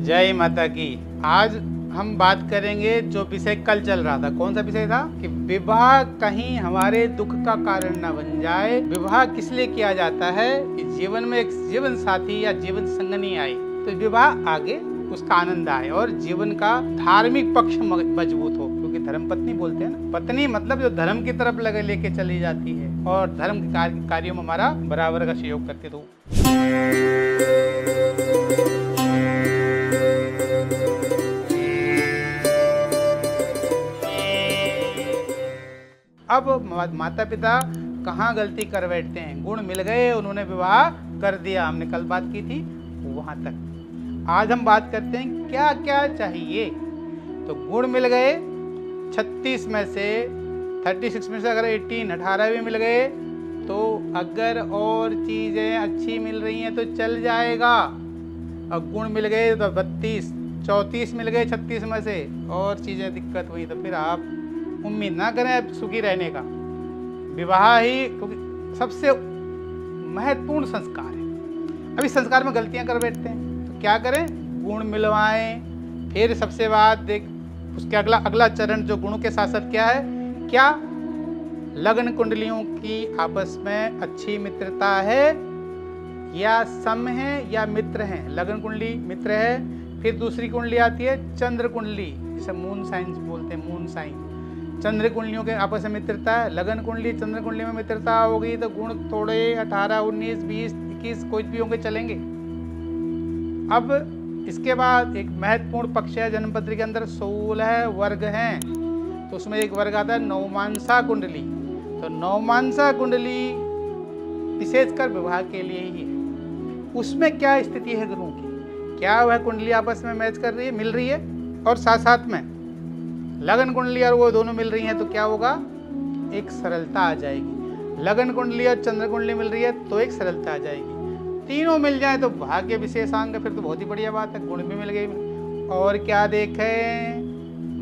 जय माता की। आज हम बात करेंगे जो विषय कल चल रहा था। कौन सा विषय था कि विवाह कहीं हमारे दुख का कारण न बन जाए। विवाह किस लिए किया जाता है कि जीवन में एक जीवन साथी या जीवन संगनी आए तो विवाह आगे उसका आनंद आए और जीवन का धार्मिक पक्ष मजबूत हो, क्योंकि धर्म पत्नी बोलते हैं ना, पत्नी मतलब जो धर्म की तरफ लगे लेके चली जाती है और धर्म के कार्यों में हमारा बराबर का सहयोग करती। तो अब माता पिता कहाँ गलती कर बैठते हैं। गुण मिल गए, उन्होंने विवाह कर दिया, हमने कल बात की थी वहां तक। आज हम बात करते हैं क्या क्या चाहिए। तो गुण मिल गए 36 में से 36 में से अगर 18 भी मिल गए तो अगर और चीजें अच्छी मिल रही हैं तो चल जाएगा। अब गुण मिल गए तो 32 34 मिल गए 36 में से और चीजें दिक्कत हुई तो फिर आप उम्मीद ना करें सुखी रहने का। विवाह ही क्योंकि सबसे महत्वपूर्ण संस्कार है। अभी संस्कार में गलतियां कर बैठते हैं तो क्या करें, गुण मिलवाएं। फिर सबसे बाद देख उसके अगला चरण जो गुणों के साथ साथ क्या है, क्या लग्न कुंडलियों की आपस में अच्छी मित्रता है या सम है या मित्र हैं। लग्न कुंडली मित्र है। फिर दूसरी कुंडली आती है चंद्र कुंडली, जिसे मून साइंस बोलते हैं, मून साइन। चंद्र कुंडलियों के आपस में मित्रता है। लगन कुंडली चंद्र कुंडली में मित्रता होगी तो गुण थोड़े 18 19 20 21 कोई भी होंगे चलेंगे। अब इसके बाद एक महत्वपूर्ण पक्ष है जन्मपत्री के अंदर 16 वर्ग हैं तो उसमें एक वर्ग आता है नवमांसा कुंडली। तो नवमांसा कुंडली विशेषकर विवाह के लिए ही है। उसमें क्या स्थिति है ग्रहों की, क्या वह कुंडली आपस में मैच कर रही है, मिल रही है और साथ साथ में लगन कुंडली और वो दोनों मिल रही हैं तो क्या होगा, एक सरलता आ जाएगी। लगन कुंडली और चंद्र कुंडली मिल रही है तो एक सरलता आ जाएगी। तीनों मिल जाए तो भाग्य विशेषांग, फिर तो बहुत ही बढ़िया बात है, गुण भी मिल गए। और क्या देखें,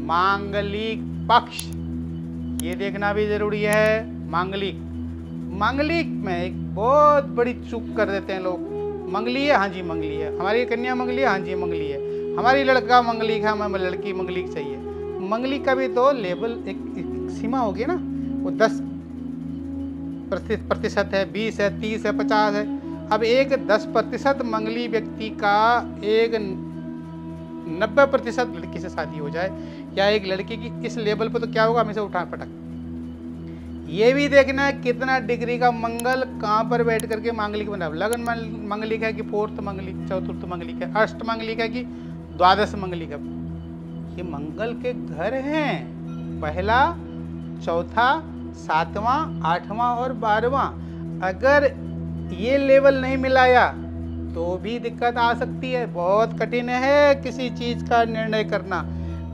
मांगलिक पक्ष, ये देखना भी जरूरी है। मांगलिक में एक बहुत बड़ी चूक कर देते हैं लोग। मंगली है, हाँ जी मंगली है। हमारी कन्या मंगली है, हाँ जी मंगली है। हमारी लड़का मंगलिक है, हमें लड़की मंगलिक चाहिए। मंगली का भी तो लेवल एक सीमा होगी ना, वो 10% है, 20 है, 30 है, 50 है। अब एक 10% मंगली व्यक्ति का एक 90% लड़की से शादी हो जाए या एक लड़की की इस लेवल पर तो क्या होगा, हमेशा उठा पटक। ये भी देखना है कितना डिग्री का मंगल कहाँ पर बैठ करके मांगलिक बना। लगन मंगलिक है कि 4th मंगलिक, 4th मंगलिक है, 8th मंगलिक है कि 12 मंगलिक है। ये मंगल के घर हैं, पहला, चौथा, 7वां, 8वां और 12वां। अगर ये लेवल नहीं मिलाया तो भी दिक्कत आ सकती है। बहुत कठिन है किसी चीज का निर्णय करना।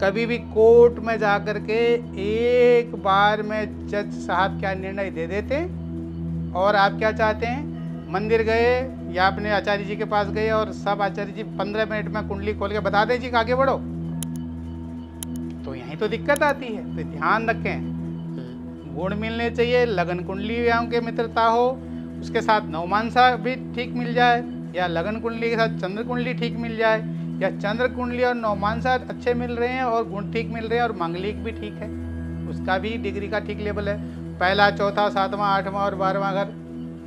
कभी भी कोर्ट में जाकर के एक बार में जज साहब क्या निर्णय दे देते और आप क्या चाहते हैं, मंदिर गए या अपने आचार्य जी के पास गए और सब आचार्य जी 15 मिनट में कुंडली खोल के बता दें जी आगे बढ़ो, तो यहीं तो दिक्कत आती है। तो ध्यान रखें, गुण मिलने चाहिए। लगन कुंडली के मित्रता हो, उसके साथ नवमांसा भी ठीक मिल जाए या लगन कुंडली के साथ चंद्र कुंडली ठीक मिल जाए या चंद्र कुंडली और नवमांसा अच्छे मिल रहे हैं और गुण ठीक मिल रहे हैं और मांगलिक भी ठीक है, उसका भी डिग्री का ठीक लेवल है। पहला, चौथा, 7वां, 8वां और 12वां घर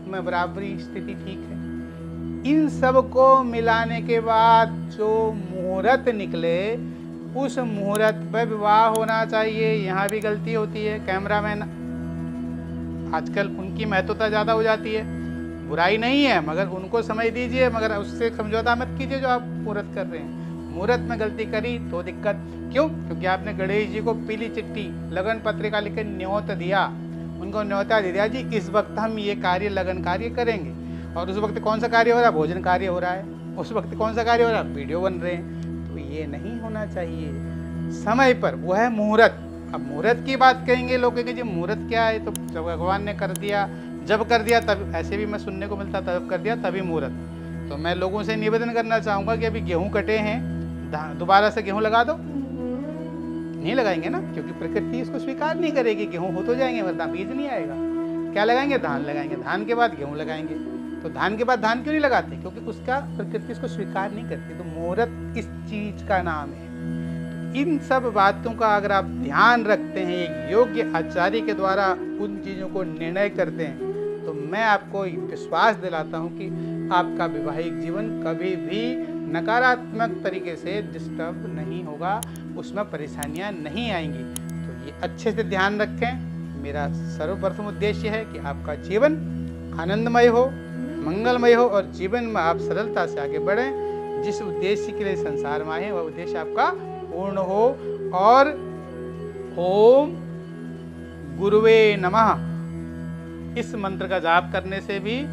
में बराबरी स्थिति ठीक है। इन सब को मिलाने के बाद जो मुहूर्त निकले उस मुहूर्त पर विवाह होना चाहिए। यहाँ भी गलती होती है, कैमरामैन आजकल उनकी महत्वता ज़्यादा हो जाती है। बुराई नहीं है मगर उनको समय दीजिए, मगर उससे समझौता मत कीजिए जो आप मुहूर्त कर रहे हैं। मुहूर्त में गलती करी तो दिक्कत। क्यों? क्योंकि आपने गणेश जी को पीली चिट्ठी लगन पत्रिका लिख के न्योता दिया, उनको न्योता दे दिया जी इस वक्त हम ये कार्य लगन कार्य करेंगे। और उस वक्त कौन सा कार्य हो रहा है, भोजन कार्य हो रहा है। उस वक्त कौन सा कार्य हो रहा है, वीडियो बन रहे हैं। तो ये नहीं होना चाहिए। समय पर वो है मुहूर्त। अब मुहूर्त की बात कहेंगे, लोग कहेंगे जी मुहूर्त क्या है, तो जब भगवान ने कर दिया, जब कर दिया तब, ऐसे भी मैं सुनने को मिलता तब कर दिया तभी मुहूर्त। तो मैं लोगों से निवेदन करना चाहूँगा कि अभी गेहूँ कटे हैं, दोबारा से गेहूँ लगा दो। नहीं लगाएंगे ना, क्योंकि प्रकृति इसको स्वीकार नहीं करेगी। गेहूँ हो तो जाएंगे वरना बीज नहीं आएगा। क्या लगाएंगे, धान लगाएंगे, धान के बाद गेहूँ लगाएंगे। तो धान के बाद धान क्यों नहीं लगाते? क्योंकि उसका प्रकृति इसको स्वीकार नहीं करती। तो मुहूर्त इस चीज का नाम है। तो इन सब बातों का अगर आप ध्यान रखते हैं, एक योग्य आचार्य के द्वारा उन चीजों को निर्णय करते हैं, तो मैं आपको विश्वास दिलाता हूं कि आपका वैवाहिक जीवन कभी भी नकारात्मक तरीके से डिस्टर्ब नहीं होगा, उसमें परेशानियां नहीं आएंगी। तो ये अच्छे से ध्यान रखें। मेरा सर्वप्रथम उद्देश्य है कि आपका जीवन आनंदमय हो, मंगलमय हो और जीवन में आप सरलता से आगे बढ़ें। जिस उद्देश्य के लिए संसार में आए हैं वह उद्देश्य आपका पूर्ण हो। और ओम गुरुवे नमः इस मंत्र का जाप करने से भी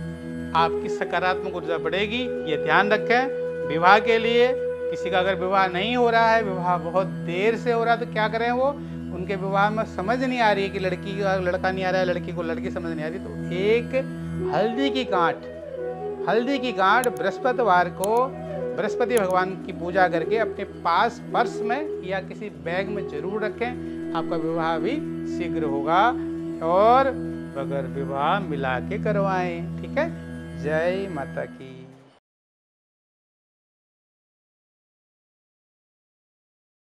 आपकी सकारात्मक ऊर्जा बढ़ेगी। ये ध्यान रखें। विवाह के लिए किसी का अगर विवाह नहीं हो रहा है, विवाह बहुत देर से हो रहा है, तो क्या करें? वो उनके विवाह में समझ नहीं आ रही है कि लड़की का लड़का नहीं आ रहा है, लड़की को लड़की समझ नहीं आ रही, तो एक हल्दी की गांठ बृहस्पतिवार को बृहस्पति भगवान की पूजा करके अपने पास पर्स में या किसी बैग में जरूर रखें। आपका विवाह भी शीघ्र होगा। और बगैर विवाह मिला के करवाएं। ठीक है। जय माता की।